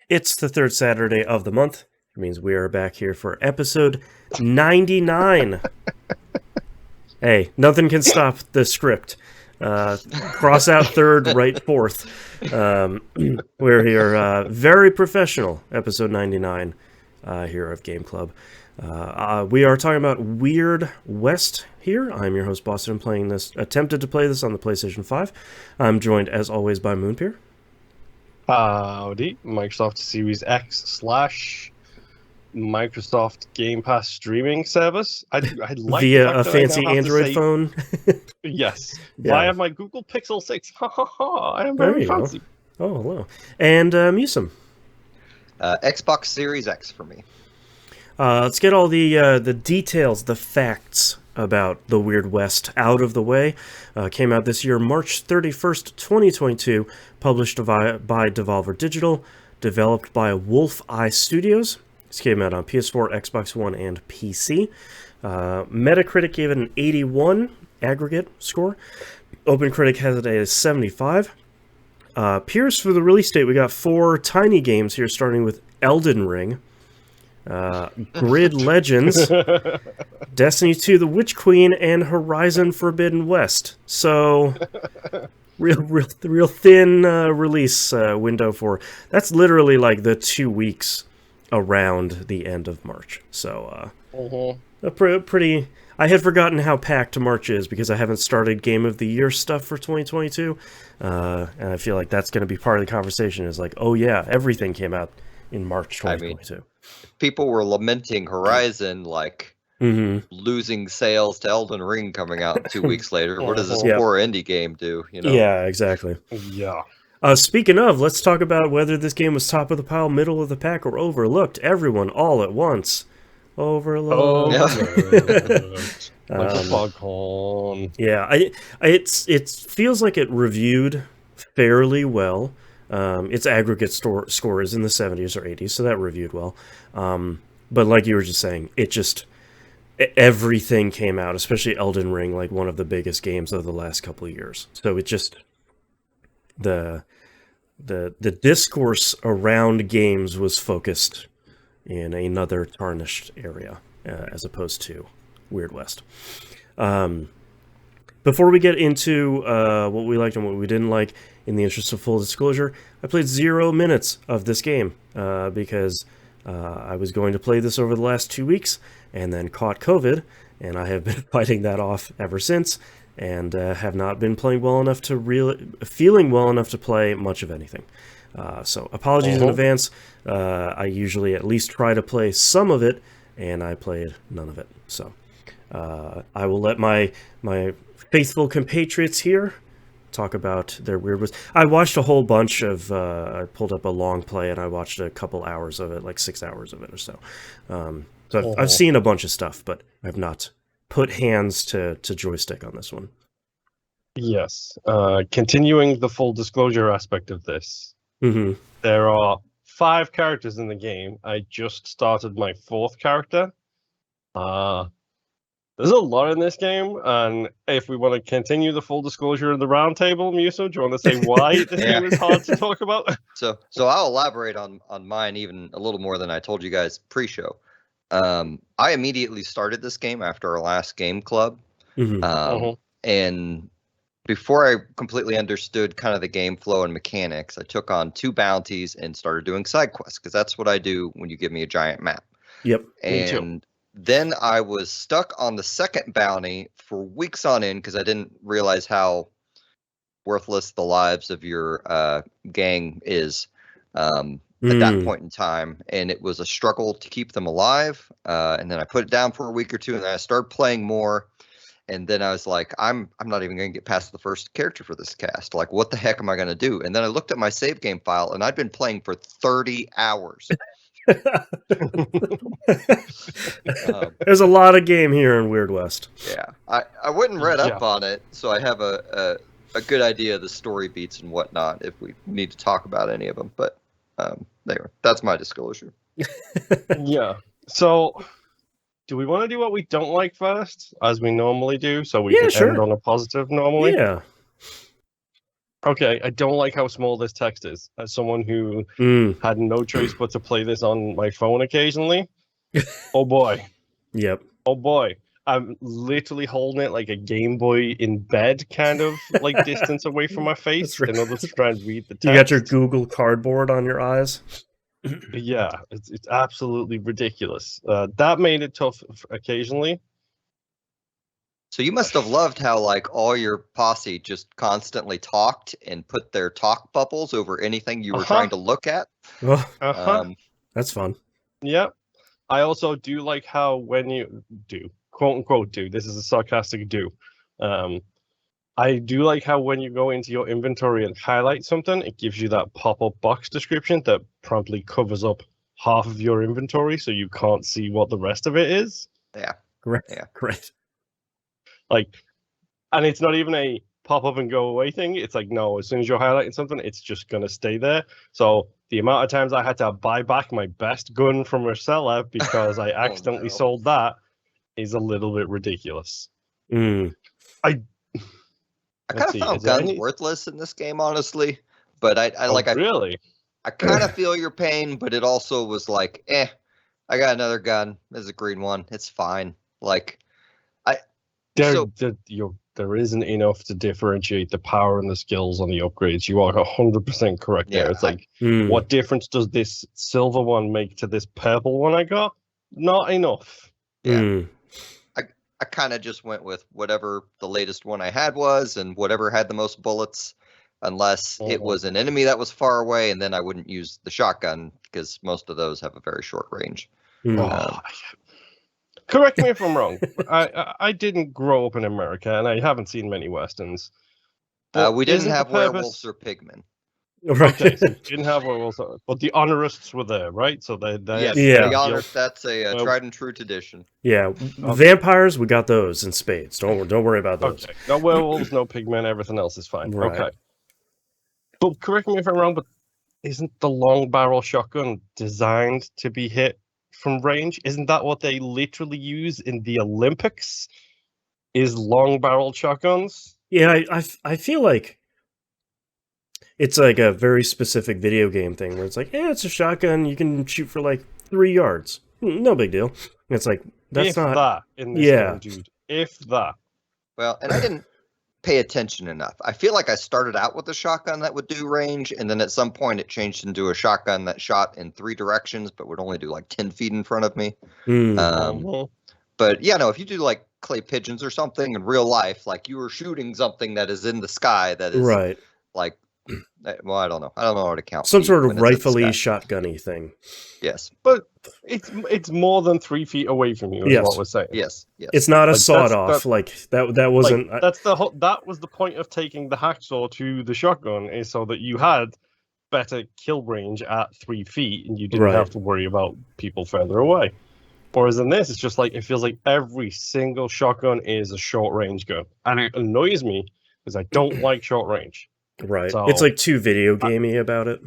It's the third Saturday of the month. It means we are back here for episode 99. Hey, nothing can stop the script. Cross out third, write fourth. We're here, very professional, episode 99 here of Game Club. We are talking about Weird West here. I'm your host, Boston, attempted to play this on the PlayStation 5. I'm joined, as always, by Moonpeer. Howdy, Microsoft Series X / Microsoft Game Pass streaming service. I'd like Via a fancy Android phone. Yes, Yeah. via my Google Pixel 6. Ha ha ha! I am very fancy. Oh, hello. And Musum. Xbox Series X for me. Let's get all the details, the facts about the Weird West out of the way. Came out this year, March 31st, 2022. Published by Devolver Digital. Developed by Wolf Eye Studios. This came out on PS4, Xbox One, and PC. Metacritic gave it an 81 aggregate score. OpenCritic has it as 75. Peers for the release date, we got 4 tiny games here, starting with Elden Ring. Grid Legends, Destiny 2, The Witch Queen, and Horizon Forbidden West. So, real thin release window for. That's literally like the 2 weeks around the end of March. So, a pretty. I had forgotten how packed March is because I haven't started Game of the Year stuff for 2022, and I feel like that's going to be part of the conversation. Is like, oh yeah, everything came out in March 2022. People were lamenting Horizon, like losing sales to Elden Ring coming out 2 weeks later. What does this poor indie game do? You know? Yeah, exactly. Yeah. Speaking of, let's talk about whether this game was top of the pile, middle of the pack, or overlooked. Everyone, all at once. Overlooked. Yeah, it feels like it reviewed fairly well. Its aggregate score is in the 70s or 80s, so that reviewed well. But like you were just saying, everything came out, especially Elden Ring, like one of the biggest games of the last couple of years. So it just the discourse around games was focused in another tarnished area, as opposed to Weird West. Before we get into what we liked and what we didn't like, in the interest of full disclosure, I played 0 minutes of this game because I was going to play this over the last 2 weeks and then caught COVID, and I have been fighting that off ever since, and have not been playing well enough feeling well enough to play much of anything. So apologies in advance. I usually at least try to play some of it, and I played none of it. So I will let my faithful compatriots here talk about their Weird West. I watched a whole bunch of. I pulled up a long play and I watched a couple hours of it, like 6 hours of it or so. So I've seen a bunch of stuff, but I've not put hands to joystick on this one. Yes. Continuing the full disclosure aspect of this, there are 5 characters in the game. I just started my 4th character. There's a lot in this game, and if we want to continue the full disclosure in the roundtable, Muso, do you want to say why this game is hard to talk about? So I'll elaborate on mine even a little more than I told you guys pre-show. I immediately started this game after our last game club, and before I completely understood kind of the game flow and mechanics, I took on 2 bounties and started doing side quests, because that's what I do when you give me a giant map. Yep. And then I was stuck on the 2nd bounty for weeks on end because I didn't realize how worthless the lives of your gang is at that point in time. And it was a struggle to keep them alive. And then I put it down for a week or 2, and then I started playing more. And then I was like, I'm not even going to get past the first character for this cast. Like, what the heck am I going to do? And then I looked at my save game file, and I'd been playing for 30 hours. There's a lot of game here in Weird West. Yeah, I wouldn't read up on it, so I have a good idea of the story beats and whatnot if we need to talk about any of them. But there, that's my disclosure. Yeah. So, do we want to do what we don't like first, as we normally do, so we can end on a positive normally? Yeah. Okay, I don't like how small this text is. As someone who had no choice but to play this on my phone occasionally, oh boy. Yep. Oh boy. I'm literally holding it like a Game Boy in bed, kind of like distance away from my face right. in order to try and read the text. You got your Google Cardboard on your eyes? Yeah, it's absolutely ridiculous. That made it tough occasionally. So you must have loved how like all your posse just constantly talked and put their talk bubbles over anything you were trying to look at. That's fun. Yep. I also do like how when you do, quote unquote do, this is a sarcastic do. I do like how when you go into your inventory and highlight something, it gives you that pop-up box description that promptly covers up half of your inventory so you can't see what the rest of it is. Yeah. Great. Yeah. Great. Like, and it's not even a pop up and go away thing. It's like, no, as soon as you're highlighting something, it's just going to stay there. So the amount of times I had to buy back my best gun from a seller because I accidentally sold that is a little bit ridiculous. I kind of found guns worthless in this game, honestly. But really? I kind of feel your pain, but it also was like, I got another gun. There's a green one. It's fine. Like, there isn't enough to differentiate the power and the skills on the upgrades. You are 100% correct there. It's like, what difference does this silver one make to this purple one I got? Not enough. Yeah. I kind of just went with whatever the latest one I had was and whatever had the most bullets, unless it was an enemy that was far away, and then I wouldn't use the shotgun because most of those have a very short range. Correct me if I'm wrong. I didn't grow up in America, and I haven't seen many westerns. We didn't have werewolves or pigmen. Right. Okay, so you didn't have werewolves, but the honorists were there, right? So they the honors. That's a tried and true tradition. Yeah, vampires, we got those in spades. Don't worry about those. Okay. No werewolves, no pigmen. Everything else is fine. Right. Okay. But correct me if I'm wrong, but isn't the long barrel shotgun designed to be hit from range? Isn't that what they literally use in the Olympics? Is long barrel shotguns? Yeah, I feel like it's like a very specific video game thing where it's like, it's a shotgun. You can shoot for like 3 yards. No big deal. And it's like, that's not that in this game, dude. If that. Well, and I didn't pay attention enough. I feel like I started out with a shotgun that would do range, and then at some point it changed into a shotgun that shot in 3 directions, but would only do like 10 feet in front of me. But yeah, no, if you do like clay pigeons or something in real life, like you were shooting something that is in the sky that is right. Like, well, I don't know how to count. Some sort of rifley shotgunny thing. Yes, but it's more than 3 feet away from you. Is what we're saying. Yes. It's not a sawed off. Like that wasn't. Like, that was the point of taking the hacksaw to the shotgun, is so that you had better kill range at 3 feet, and you didn't have to worry about people further away. Whereas in this, it's just like, it feels like every single shotgun is a short range gun, and it annoys me because I don't like short range. Right. So, it's like too video gamey about it.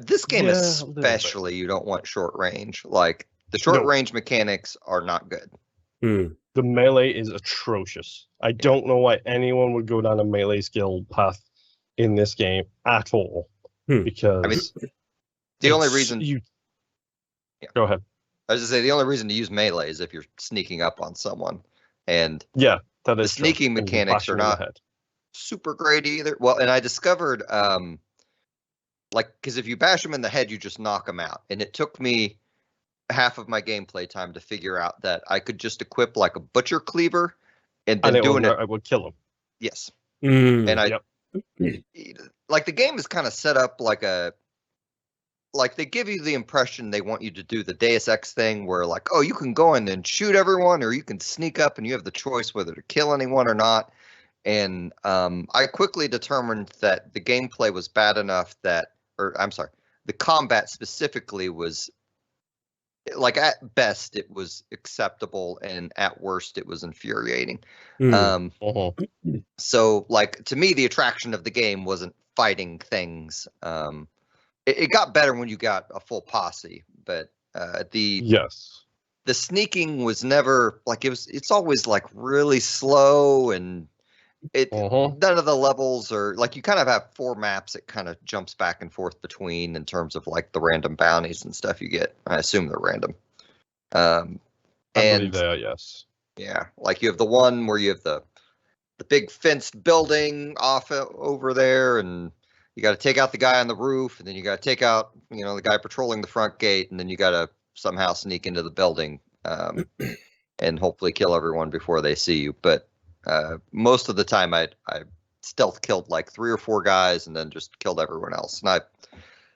This game especially, you don't want short range. Like, the short range mechanics are not good. The melee is atrocious. I don't know why anyone would go down a melee skill path in this game at all. Because I mean, the only reason go ahead. I was just say the only reason to use melee is if you're sneaking up on someone, and that is the sneaking mechanics are not super great either. Well, and I discovered, because if you bash them in the head, you just knock them out. And it took me half of my gameplay time to figure out that I could just equip like a butcher cleaver, and then I would kill them. Yes, and like the game is kind of set up like they give you the impression they want you to do the Deus Ex thing where like, oh, you can go in and shoot everyone, or you can sneak up and you have the choice whether to kill anyone or not. And I quickly determined that the gameplay was bad enough that, the combat specifically was, like, at best it was acceptable, and at worst it was infuriating. So, like, to me, the attraction of the game wasn't fighting things. It got better when you got a full posse, but the sneaking was never like it's always like really slow, and None of the levels are like, you kind of have 4 maps it kind of jumps back and forth between in terms of like the random bounties and stuff you get. I assume they're random. I believe they are, yes. Yeah, like you have the one where you have the big fenced building off over there, and you got to take out the guy on the roof, and then you got to take out, the guy patrolling the front gate, and then you got to somehow sneak into the building, and hopefully kill everyone before they see you. But most of the time, I stealth killed like 3 or 4 guys, and then just killed everyone else. And I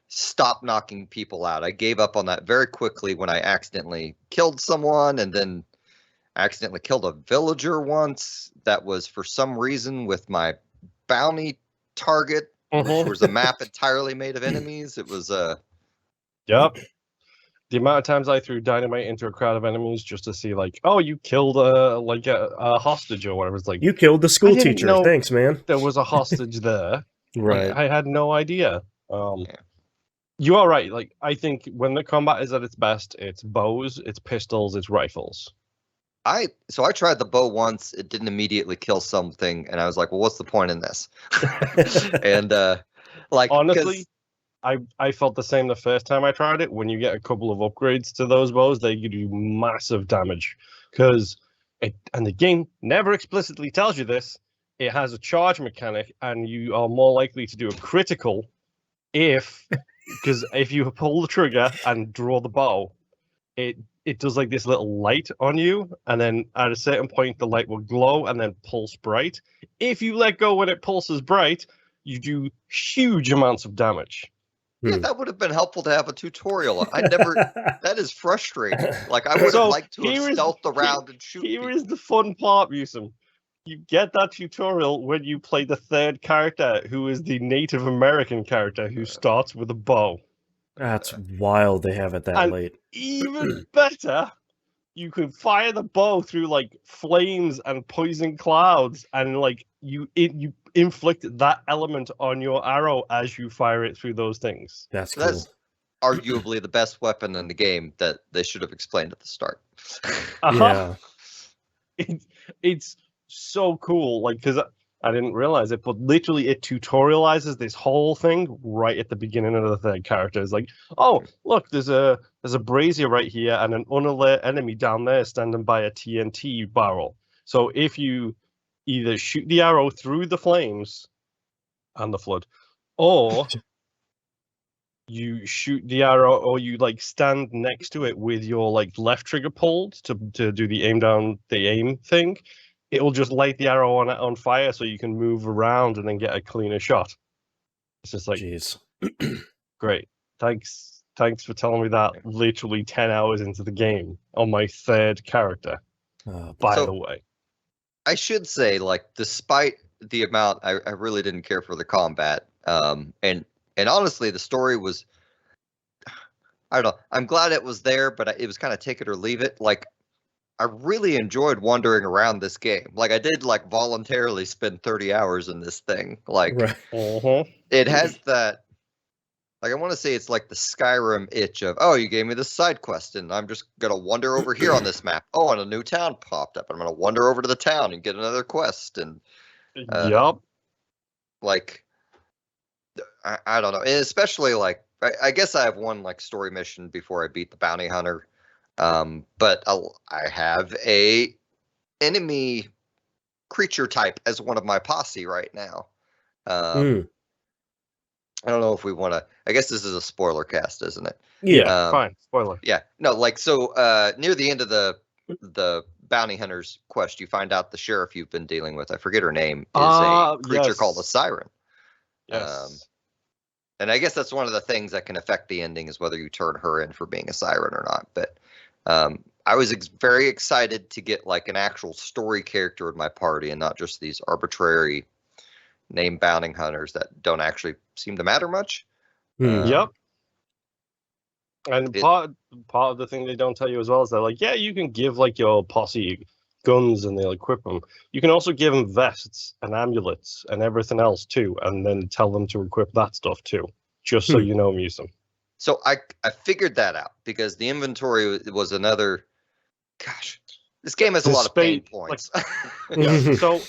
stopped knocking people out. I gave up on that very quickly when I accidentally killed someone, and then accidentally killed a villager once that was for some reason with my bounty target, which was a map entirely made of enemies. It was Yep. The amount of times I threw dynamite into a crowd of enemies just to see, like, oh, you killed a hostage or whatever. It's like, You killed the school teacher. Thanks, man. There was a hostage there. Right. I had no idea. You are right. Like, I think when the combat is at its best, it's bows, it's pistols, it's rifles. So I tried the bow once. It didn't immediately kill something, and I was like, well, what's the point in this? And like, honestly, I felt the same the first time I tried it. When you get a couple of upgrades to those bows, they give you massive damage, because and the game never explicitly tells you this. It has a charge mechanic, and you are more likely to do a critical because if you pull the trigger and draw the bow, it does like this little light on you, and then at a certain point the light will glow and then pulse bright. If you let go when it pulses bright, you do huge amounts of damage. Yeah, that would have been helpful to have a tutorial. That is frustrating. Like, I would have liked to have stealthed around and shoot Here people. is the fun part, Musum. You get that tutorial when you play the 3rd character, who is the Native American character who starts with a bow. That's wild they have it that late. Even better, you can fire the bow through like flames and poison clouds, and like you inflict that element on your arrow as you fire it through those things. That's cool. That's arguably the best weapon in the game that they should have explained at the start. Yeah. It's so cool, like, because I didn't realize it, but literally it tutorializes this whole thing right at the beginning of the 3rd character. It's like, oh, look, there's a brazier right here and an unalert enemy down there standing by a TNT barrel. So if you either shoot the arrow through the flames and the flood, or you shoot the arrow, or you like stand next to it with your like left trigger pulled to do the aim thing, it will just light the arrow on fire, so you can move around and then get a cleaner shot. It's just like, jeez. Great. Thanks for telling me that literally 10 hours into the game on my 3rd character. By the way, I should say, like, despite the amount, I really didn't care for the combat. And honestly, the story was, I don't know. I'm glad it was there, but it was kind of take it or leave it. Like, I really enjoyed wandering around this game. Like, I did like voluntarily spend 30 hours in this thing. Like, it has that, like, I want to say it's like the Skyrim itch of, oh, you gave me this side quest, and I'm just going to wander over here on this map. Oh, and a new town popped up. I'm going to wander over to the town and get another quest. And yep. Like, I don't know. And especially, like, I guess I have one like story mission before I beat the bounty hunter. But I have a enemy creature type as one of my posse right now. I don't know if we want to. I guess this is a spoiler cast, isn't it? Yeah, fine. Spoiler. Yeah. No, like, so near the end of the bounty hunter's quest, you find out the sheriff you've been dealing with, I forget her name, is a creature called a siren. Yes. And I guess that's one of the things that can affect the ending, is whether you turn her in for being a siren or not. But I was very excited to get like an actual story character in my party, and not just these arbitrary name bounty hunters that don't actually seem to matter much. Yep. And part of the thing they don't tell you as well is they're like, yeah, you can give like your posse guns and they'll equip them. You can also give them vests and amulets and everything else too, and then tell them to equip that stuff too, just so you know, Musum. So I figured that out, because the inventory was another. Gosh, this game has a lot of pain points. Like, yeah, so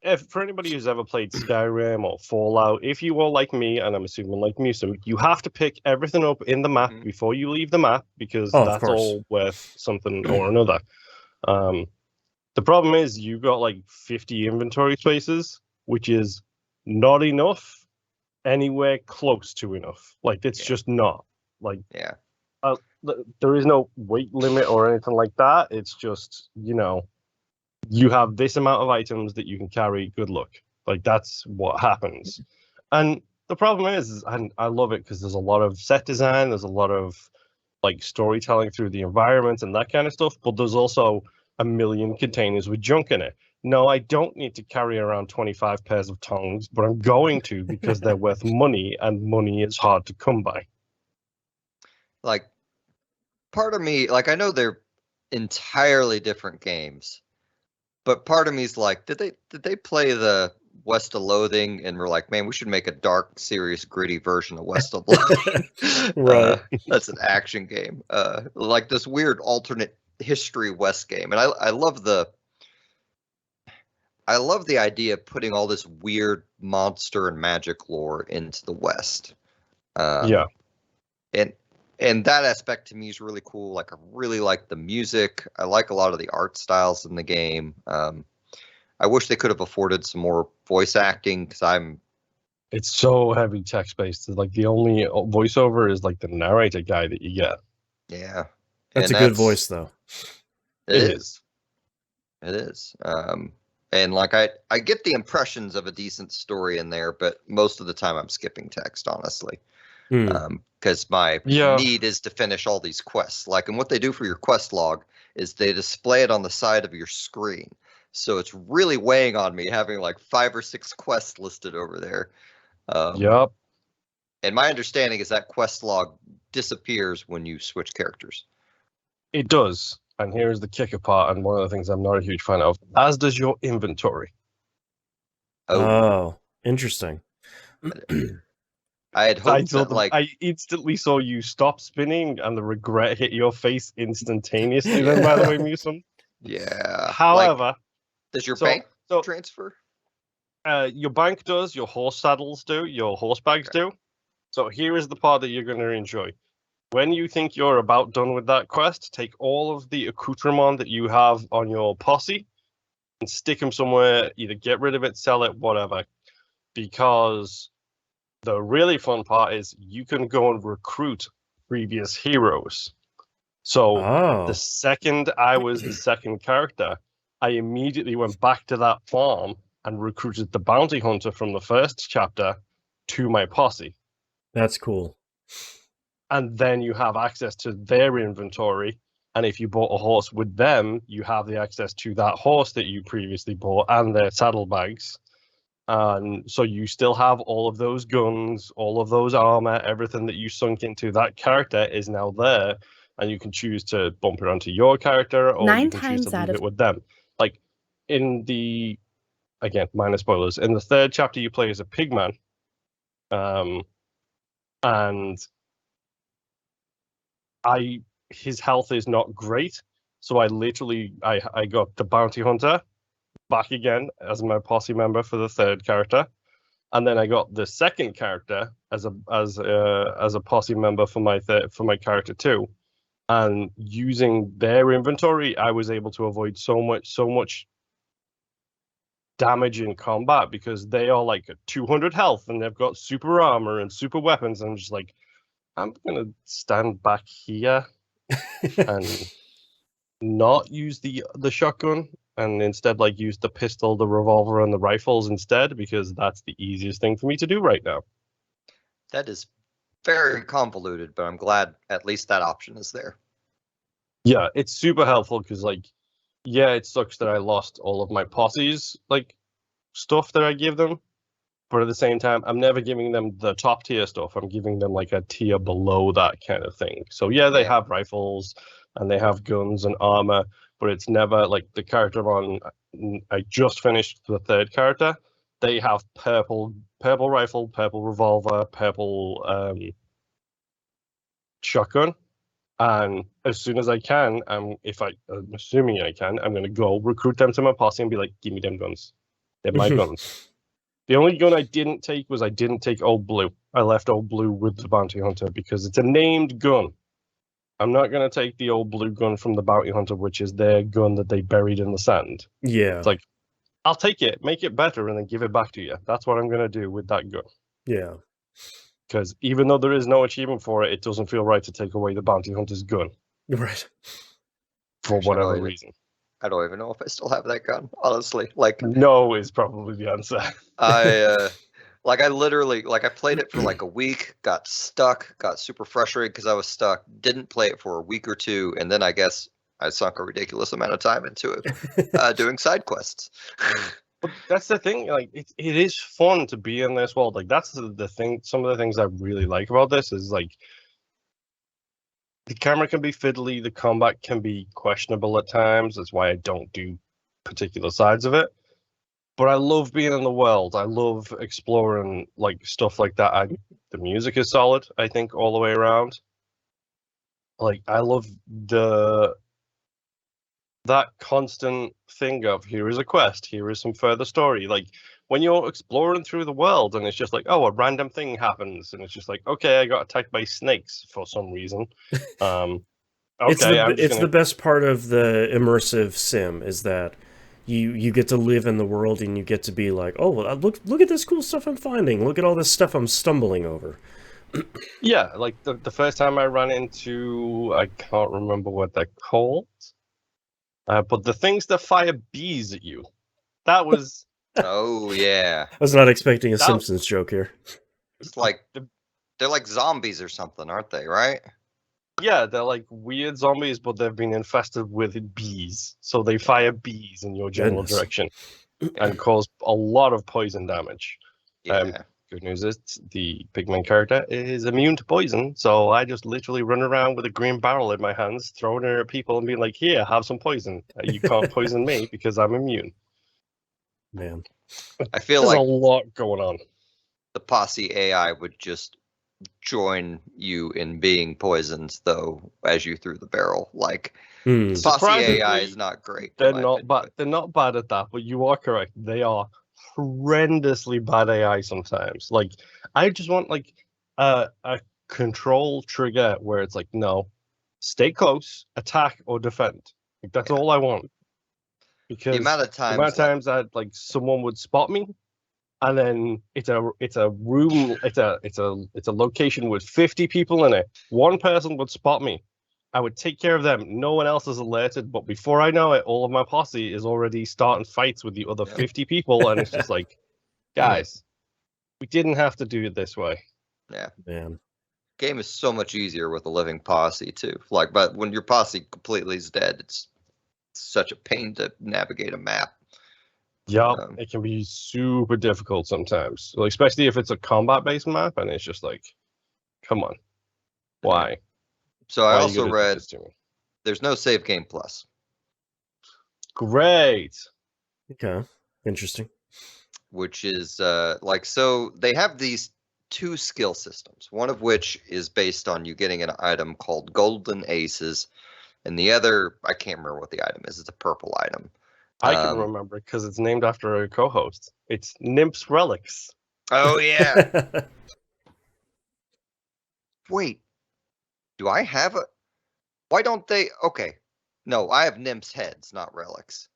if for anybody who's ever played Skyrim or Fallout, if you are like me, and I'm assuming like Musim, you have to pick everything up in the map before you leave the map because Oh, of that's course. all worth something or another. The problem is you got like 50 inventory spaces, which is not enough, anywhere close to enough. Like it's just not. Like there is no weight limit or anything like that. It's just, you have this amount of items that you can carry. Good luck. Like that's what happens. And the problem is and I love it because there's a lot of set design. There's a lot of like storytelling through the environment and that kind of stuff. But there's also a million containers with junk in it. No, I don't need to carry around 25 pairs of tongs, but I'm going to because they're worth money, and money is hard to come by. Like, part of me, like, I know they're entirely different games, but part of me is like, did they play the West of Loathing and we're like, man, we should make a dark, serious, gritty version of West of Loathing. Right. That's an action game. Like this weird alternate history West game. And I love the idea of putting all this weird monster and magic lore into the West. Yeah. And that aspect to me is really cool. Like I really like the music. I like a lot of the art styles in the game. I wish they could have afforded some more voice acting because it's so heavy text based. Like the only voiceover is like the narrator guy that you get. Yeah. That's a good voice though. It is. It is. And like I get the impressions of a decent story in there, but most of the time I'm skipping text, honestly. Because my need is to finish all these quests. Like, and what they do for your quest log is they display it on the side of your screen. So it's really weighing on me having like 5 or 6 quests listed over there. Yep. And my understanding is that quest log disappears when you switch characters. It does. And here's the kicker part, and one of the things I'm not a huge fan of, as does your inventory. Oh, interesting. I had hoped that, I instantly saw you stop spinning, and the regret hit your face instantaneously. Then, by the way, Musim. Yeah. However, does your bank transfer? Your bank does. Your horse saddles do. Your horse bags do. So here is the part that you're going to enjoy. When you think you're about done with that quest, take all of the accoutrement that you have on your posse and stick them somewhere. Either get rid of it, sell it, whatever. Because the really fun part is you can go and recruit previous heroes. So the second I was the second character, I immediately went back to that farm and recruited the bounty hunter from the first chapter to my posse. That's cool. And then you have access to their inventory. And if you bought a horse with them, you have the access to that horse that you previously bought and their saddlebags. And so you still have all of those guns, all of those armor, everything that you sunk into that character is now there. And you can choose to bump it onto your character, or you can choose to leave it with them. Like in the, again, minor spoilers, in the third chapter, you play as a pigman. And his health is not great, so I got the bounty hunter back again as my posse member for the third character, and then I got the second character as a posse member for my character too. And using their inventory, I was able to avoid so much damage in combat because they are like 200 health and they've got super armor and super weapons. And I'm just like, I'm gonna stand back here and not use the shotgun and instead like use the pistol, the revolver, and the rifles instead, because that's the easiest thing for me to do right now. That is very convoluted, but I'm glad at least that option is there. Yeah, it's super helpful because like, yeah, it sucks that I lost all of my posse's like stuff that I give them. But at the same time, I'm never giving them the top tier stuff. I'm giving them like a tier below that kind of thing. So yeah, they have rifles and they have guns and armor, but it's never like the character I just finished the third character. They have purple rifle, purple revolver, purple shotgun. And as soon as I can, I'm assuming I can, I'm going to go recruit them to my posse and be like, give me them guns. They're my guns. The only gun I didn't take was I didn't take Old Blue. I left Old Blue with the Bounty Hunter because it's a named gun. I'm not going to take the Old Blue gun from the Bounty Hunter, which is their gun that they buried in the sand. Yeah. It's like, I'll take it, make it better, and then give it back to you. That's what I'm going to do with that gun. Yeah. Because even though there is no achievement for it, it doesn't feel right to take away the Bounty Hunter's gun. Right. For whatever reason. I don't even know if I still have that gun, honestly. Like, no is probably the answer. I literally, I played it for like a week, got stuck, got super frustrated because I was stuck, didn't play it for a week or two, and then I guess I sunk a ridiculous amount of time into it, doing side quests. But that's the thing, like, it is fun to be in this world. Like, that's the thing, some of the things I really like about this is, like, the camera can be fiddly, the combat can be questionable at times. That's why I don't do particular sides of it. But I love being in the world. I love exploring like stuff like that. The music is solid, I think, all the way around. Like, I love that constant thing of, here is a quest, here is some further story. Like, when you're exploring through the world and it's just like, oh, a random thing happens, and it's just like, okay, I got attacked by snakes for some reason. Okay, it's the best part of the immersive sim is that you get to live in the world and you get to be like, oh, well, look at this cool stuff I'm finding. Look at all this stuff I'm stumbling over. Yeah, like the first time I ran into, I can't remember what they're called, but the things that fire bees at you, that was... Oh, yeah. I was not expecting a Simpsons joke here. It's like, they're like zombies or something, aren't they, right? Yeah, they're like weird zombies, but they've been infested with bees. So they fire bees in your general direction and cause a lot of poison damage. Yeah. Good news is the pigment character is immune to poison, so I just literally run around with a green barrel in my hands, throwing it at people and being like, here, have some poison. You can't poison me because I'm immune. Man. I feel There's like a lot going on. The posse AI would just join you in being poisoned, though, as you threw the barrel. Like, posse AI is not great. They're not bad. They're not bad at that, but you are correct. They are horrendously bad AI sometimes. Like, I just want like a control trigger where it's like, no, stay close, attack or defend. Like, that's all I want. Because the amount of times that like someone would spot me, and then it's a room, it's a location with 50 people in it. One person would spot me. I would take care of them. No one else is alerted, but before I know it, all of my posse is already starting fights with the other 50 people, and it's just like, guys, we didn't have to do it this way. Yeah, man. Game is so much easier with a living posse too. Like, but when your posse completely is dead, it's such a pain to navigate a map. Yeah, it can be super difficult sometimes, like, especially if it's a combat-based map, and it's just like, come on, why? So I also read there's no save game plus. Great. Okay, interesting. Which is like, so they have these two skill systems, one of which is based on you getting an item called Golden Aces, and the other, I can't remember what the item is. It's a purple item. I can remember because it's named after a co-host. It's Nymph's Relics. Oh, yeah. Wait. Do I have a... Why don't they... Okay. No, I have Nymph's Heads, not Relics.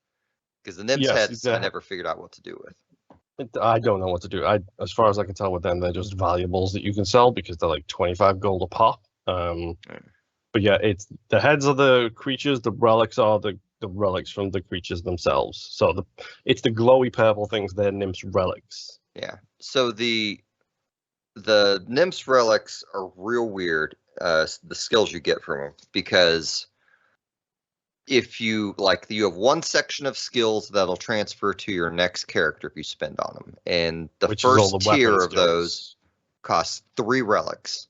Because the Nymph's Heads, I never figured out what to do with. I don't know what to do. As far as I can tell with them, they're just valuables that you can sell because they're like 25 gold a pop. But yeah, it's the heads of the creatures, the relics are the relics from the creatures themselves. So it's the glowy purple things, they're Nymph's Relics. Yeah. So the Nymph's Relics are real weird, the skills you get from them, because if you you have one section of skills that'll transfer to your next character if you spend on them, and the first tier of those costs 3 relics.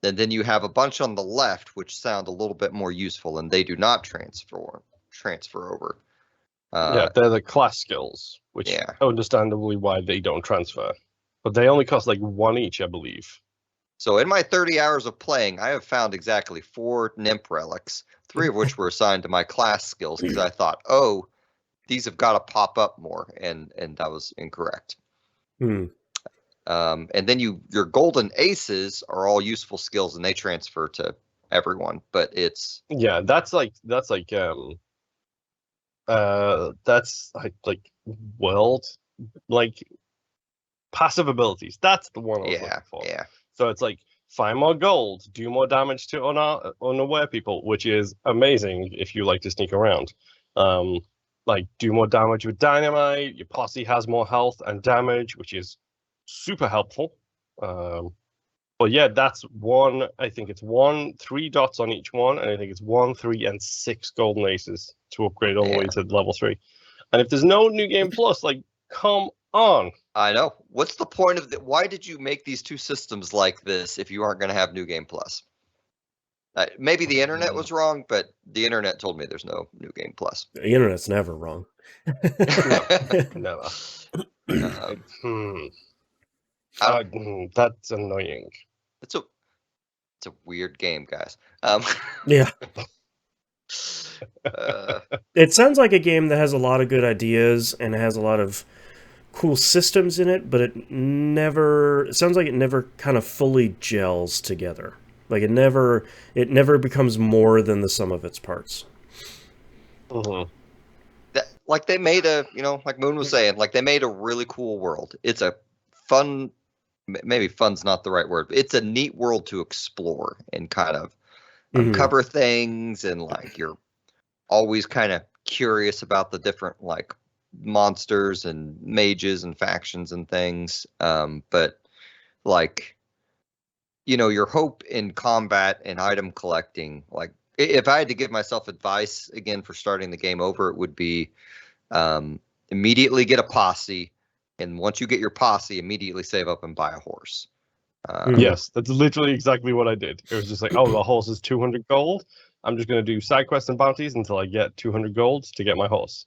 And then you have a bunch on the left, which sound a little bit more useful, and they do not transfer over. Yeah, they're the class skills, which understandably why they don't transfer. But they only cost like 1 each, I believe. So in my 30 hours of playing, I have found exactly 4 Nymph Relics, 3 of which were assigned to my class skills, because I thought, oh, these have got to pop up more, and I was incorrect. Hmm. And then your golden aces are all useful skills, and they transfer to everyone. But it's that's like world, like passive abilities. That's the one I was looking for. Yeah. So it's like find more gold, do more damage to unaware people, which is amazing if you like to sneak around. Like do more damage with dynamite. Your posse has more health and damage, which is super helpful. But yeah, that's one. I think it's 3 dots on each one, and I think it's 1, 3, and 6 golden aces to upgrade all the way to level 3. And if there's no new game plus, like, come on. I know. What's the point of that? Why did you make these two systems like this if you aren't going to have new game plus? Maybe the internet was wrong, but the internet told me there's no new game plus. The internet's never wrong. Never. That's annoying. It's a weird game, guys. Yeah. It sounds like a game that has a lot of good ideas and has a lot of cool systems in it, but it sounds like it never kind of fully gels together. Like it never becomes more than the sum of its parts. Like they made like Moon was saying, like they made a really cool world. It's a fun, maybe fun's not the right word, but it's a neat world to explore and kind of uncover things, and like you're always kind of curious about the different like monsters and mages and factions and things. But like, your hope in combat and item collecting, like if I had to give myself advice again for starting the game over, it would be immediately get a posse. And once you get your posse, immediately save up and buy a horse. Yes, that's literally exactly what I did. It was just like, oh, the horse is 200 gold. I'm just going to do side quests and bounties until I get 200 gold to get my horse.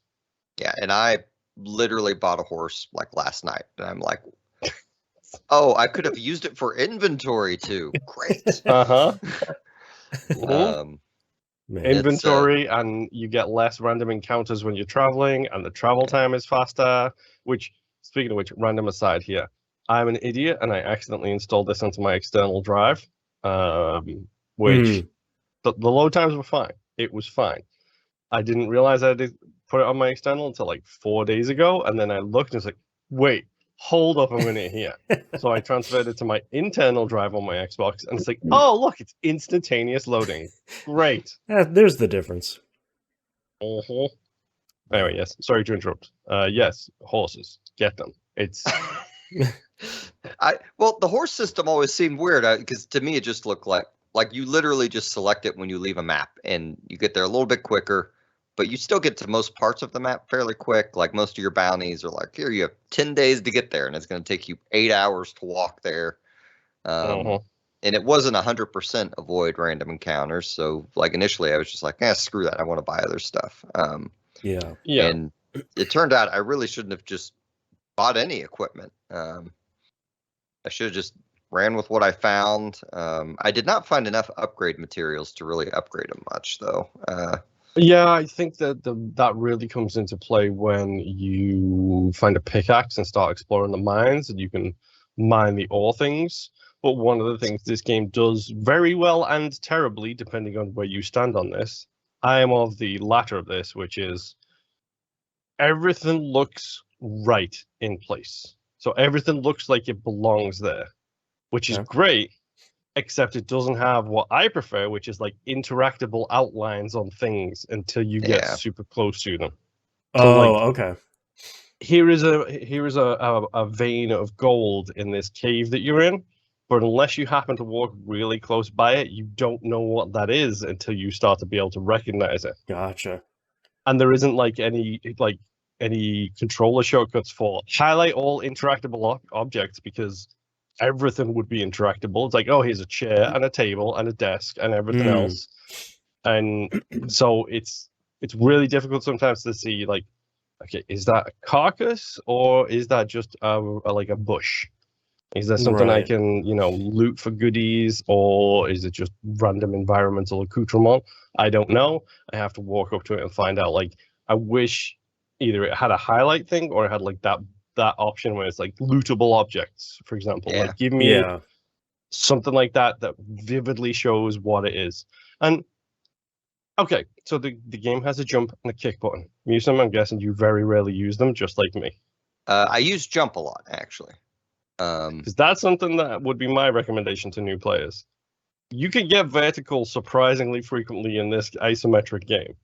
Yeah, and I literally bought a horse like last night. And I'm like, oh, I could have used it for inventory too. Great. Inventory, and you get less random encounters when you're traveling, and the travel time is faster. Which, speaking of which, random aside here, I'm an idiot and I accidentally installed this onto my external drive, which the load times were fine. It was fine. I didn't realize I did put it on my external until like 4 days ago, and then I looked and it's like, wait, hold up a minute here. So I transferred it to my internal drive on my Xbox, and it's like, oh, look, it's instantaneous loading. Great. There's the difference. Anyway, yes, sorry to interrupt. Yes, horses, get them. It's the horse system always seemed weird because to me it just looked like you literally just select it when you leave a map, and you get there a little bit quicker, but you still get to most parts of the map fairly quick. Like most of your bounties are like, here, you have 10 days to get there, and it's going to take you 8 hours to walk there. And it wasn't 100% avoid random encounters. So like initially I was just like, screw that. I want to buy other stuff. Yeah. And it turned out I really shouldn't have just bought any equipment. I should have just ran with what I found. I did not find enough upgrade materials to really upgrade them much, though. Yeah, I think that really comes into play when you find a pickaxe and start exploring the mines, and you can mine the ore things. But one of the things this game does very well and terribly, depending on where you stand on this, I am of the latter of this, which is everything looks right in place. So everything looks like it belongs there, which is great, except it doesn't have what I prefer, which is like interactable outlines on things until you get super close to them. So okay. Here is a vein of gold in this cave that you're in, but unless you happen to walk really close by it, you don't know what that is until you start to be able to recognize it. Gotcha. And there isn't any controller shortcuts for highlight all interactable objects, because everything would be interactable. It's like, oh, here's a chair and a table and a desk and everything else. And so it's really difficult sometimes to see, like, okay, is that a carcass or is that just like a bush? Is there something I can, loot for goodies, or is it just random environmental accoutrement? I don't know. I have to walk up to it and find out. Like, I wish either it had a highlight thing or it had like that option where it's like lootable objects, for example. Yeah. Like give me Yeah. something like that vividly shows what it is. And okay, so the game has a jump and a kick button. Musum, I'm guessing you very rarely use them, just like me. I use jump a lot, actually. Because that's something that would be my recommendation to new players. You can get vertical surprisingly frequently in this isometric game.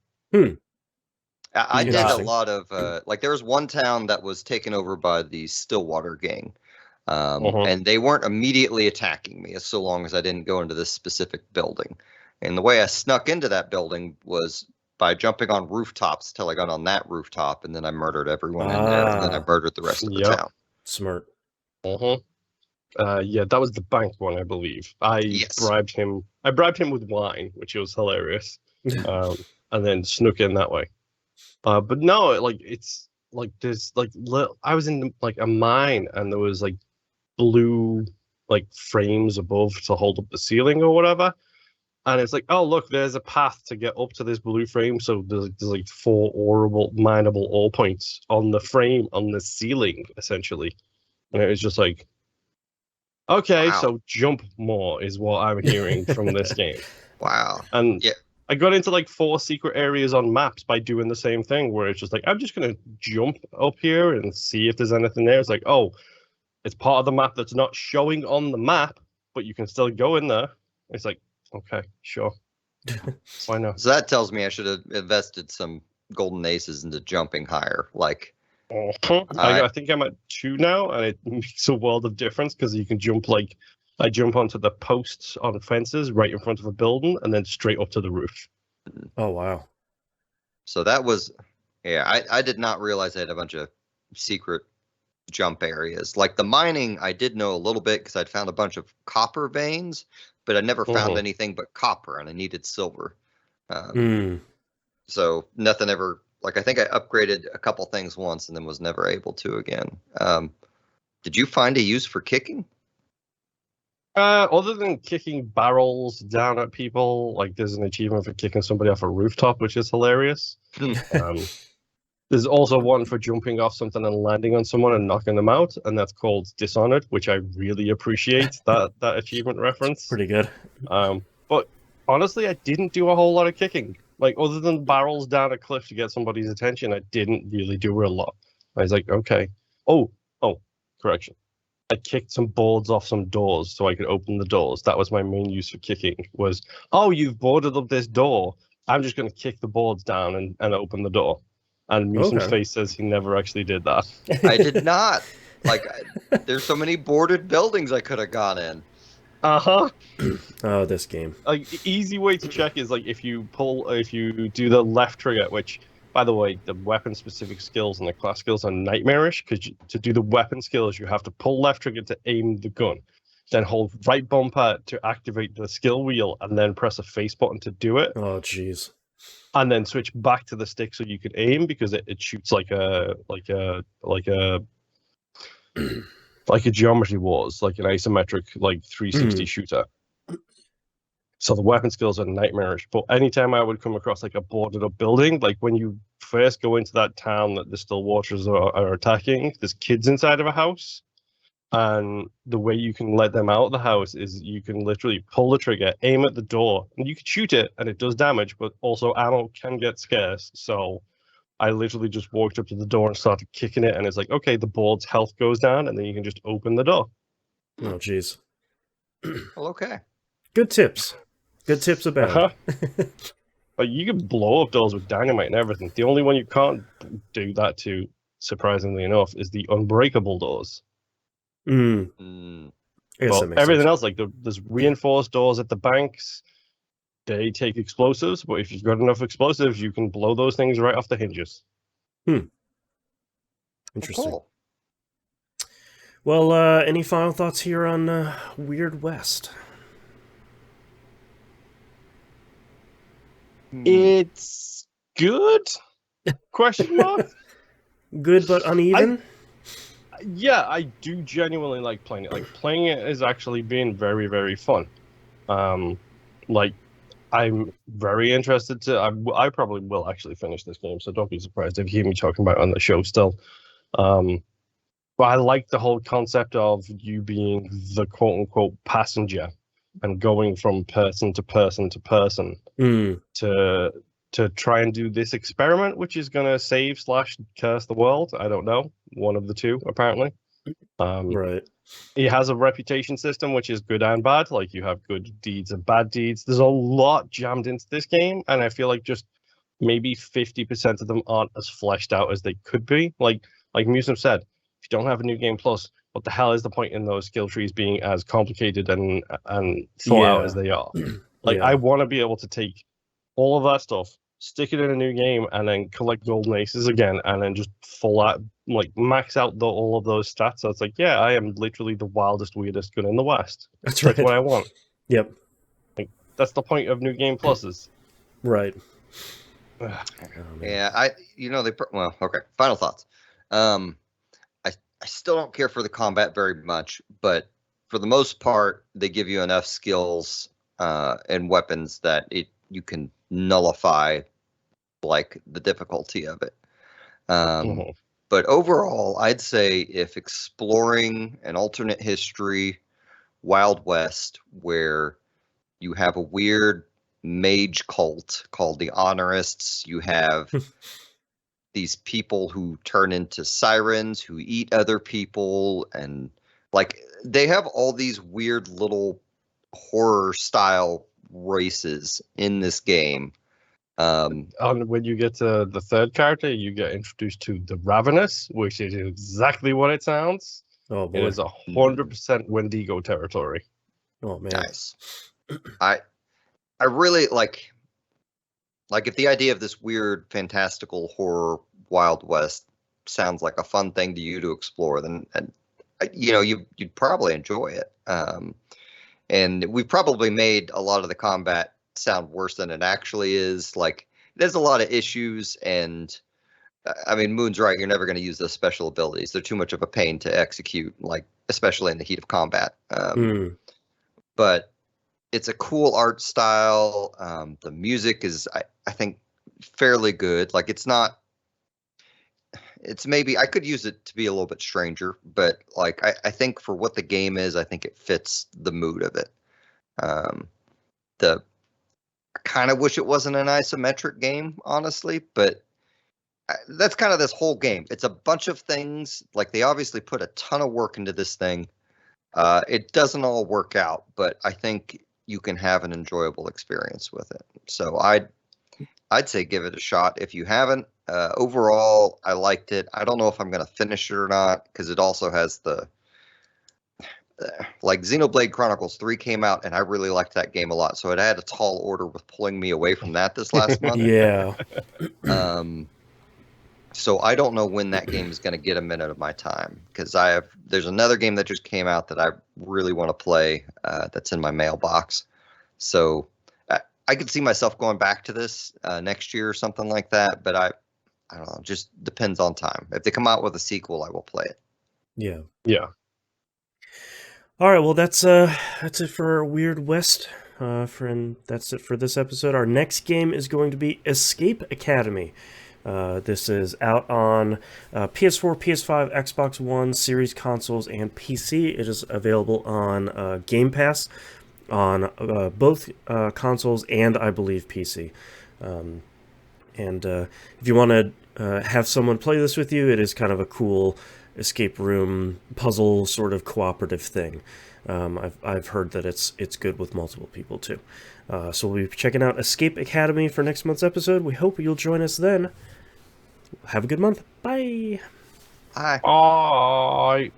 I did a Interesting. lot of like there was one town that was taken over by the Stillwater gang, and they weren't immediately attacking me so long as I didn't go into this specific building. And the way I snuck into that building was by jumping on rooftops till I got on that rooftop, and then I murdered everyone in there, and then I murdered the rest of the town. Smart. Yeah, that was the bank one, I believe. I bribed him with wine, which was hilarious, and then snuck in that way. But no, like it's like there's like I was in like a mine, and there was like blue like frames above to hold up the ceiling or whatever. And it's like, oh look, there's a path to get up to this blue frame. So there's like 4 mineable ore points on the frame on the ceiling, essentially. And it was just like, okay, so jump more is what I'm hearing from this game. Wow. And I got into like 4 secret areas on maps by doing the same thing, where it's just like, I'm just gonna jump up here and see if there's anything there. It's like, oh, it's part of the map that's not showing on the map, but you can still go in there. It's like, okay, sure. Why not? So that tells me I should have invested some golden aces into jumping higher. Like, I think I'm at 2 now, and it makes a world of difference because you can jump like I jump onto the posts on fences right in front of a building, and then straight up to the roof. Oh wow! So that was, I did not realize I had a bunch of secret jump areas. Like the mining, I did know a little bit because I'd found a bunch of copper veins, but I never found anything but copper, and I needed silver. So nothing ever. Like I think I upgraded a couple things once, and then was never able to again. Did you find a use for kicking? Other than kicking barrels down at people, like there's an achievement for kicking somebody off a rooftop, which is hilarious. There's also one for jumping off something and landing on someone and knocking them out, and that's called Dishonored, which I really appreciate that achievement reference. Pretty good. But honestly, I didn't do a whole lot of kicking. Like other than barrels down a cliff to get somebody's attention, I didn't really do a lot. I was like, okay. Oh, correction. I kicked some boards off some doors so I could open the doors. That was my main use for kicking. Was, oh, you've boarded up this door. I'm just going to kick the boards down and open the door. And Musum's face says he never actually did that. I did not. Like, there's so many boarded buildings I could have gone in. Oh, this game. Like, the easy way to check is like if you do the left trigger, which, by the way, the weapon-specific skills and the class skills are nightmarish, because to do the weapon skills, you have to pull left trigger to aim the gun, then hold right bumper to activate the skill wheel, and then press a face button to do it. Oh, jeez. And then switch back to the stick so you can aim, because it shoots like a Geometry Wars, like an isometric, like 360 shooter. So the weapon skills are nightmarish. But anytime I would come across like a boarded up building, like when you first go into that town that the Stillwaters are attacking, there's kids inside of a house. And the way you can let them out of the house is you can literally pull the trigger, aim at the door, and you can shoot it, and it does damage, but also ammo can get scarce. So I literally just walked up to the door and started kicking it, and it's like, okay, the board's health goes down, and then you can just open the door. Oh, jeez. Well, okay. Good tips. Good tips about it. But you can blow up doors with dynamite and everything. The only one you can't do that to, surprisingly enough, is the unbreakable doors. But everything else, like there's reinforced doors at the banks. They take explosives, but if you've got enough explosives, you can blow those things right off the hinges. Interesting. Cool. Well, any final thoughts here on Weird West? It's good? Question mark? Good but uneven? Yeah, I do genuinely like playing it. Like, playing it has actually been very, very fun. Like, I'm very interested to. I probably will actually finish this game, so don't be surprised if you hear me talking about it on the show still. But I like the whole concept of you being the quote unquote passenger and going from person to person to person to try and do this experiment, which is going to save / curse the world. I don't know, one of the two apparently. Right. It has a reputation system which is good and bad. Like you have good deeds and bad deeds. There's a lot jammed into this game, and I feel like just maybe 50% of them aren't as fleshed out as they could be. Like Musum said, if you don't have a new game plus, what the hell is the point in those skill trees being as complicated and thought out as they are? Like I want to be able to take all of that stuff, stick it in a new game, and then collect golden aces again, and then just full out, like max out all of those stats. So it's like, yeah, I am literally the wildest, weirdest good in the West. That's right. That's what I want. Yep. Like, that's the point of new game pluses. Right. Yeah, well, okay. Final thoughts. I still don't care for the combat very much, but for the most part, they give you enough skills and weapons that you can nullify like the difficulty of it. But overall, I'd say if exploring an alternate history, Wild West, where you have a weird mage cult called the Honorists, you have these people who turn into sirens who eat other people, and like they have all these weird little horror style races in this game. When you get to the third character, you get introduced to the Ravenous, which is exactly what it sounds. Oh boy. It is 100% Wendigo territory. Oh man. Nice. I really like if the idea of this weird fantastical horror Wild West sounds like a fun thing to you to explore, then you'd probably enjoy it. And we've probably made a lot of the combat sound worse than it actually is. Like there's a lot of issues, and I mean, Moon's right. You're never going to use those special abilities. They're too much of a pain to execute, like especially in the heat of combat. But it's a cool art style. The music is, I think, fairly good. Like it's maybe I could use it to be a little bit stranger, but like I think for what the game is, I think it fits the mood of it. I kind of wish it wasn't an isometric game, honestly, but that's kind of this whole game. It's a bunch of things. Like they obviously put a ton of work into this thing. It doesn't all work out, but I think you can have an enjoyable experience with it. So I'd say give it a shot if you haven't. Overall, I liked it. I don't know if I'm going to finish it or not, because it also has like Xenoblade Chronicles 3 came out, and I really liked that game a lot. So it had a tall order with pulling me away from that this last month. Yeah. So I don't know when that game is going to get a minute of my time, because there's another game that just came out that I really want to play that's in my mailbox. So I could see myself going back to this next year or something like that, but I don't know. Just depends on time. If they come out with a sequel, I will play it. Yeah. Yeah. All right. Well, that's it for Weird West. That's it for this episode. Our next game is going to be Escape Academy. This is out on PS4, PS5, Xbox One, Series consoles, and PC. It is available on Game Pass on both consoles and, I believe, PC. And if you want to have someone play this with you, it is kind of a cool escape room puzzle sort of cooperative thing. I've heard that it's good with multiple people too. So we'll be checking out Escape Academy for next month's episode. We hope you'll join us then. Have a good month. Bye. Bye. Bye.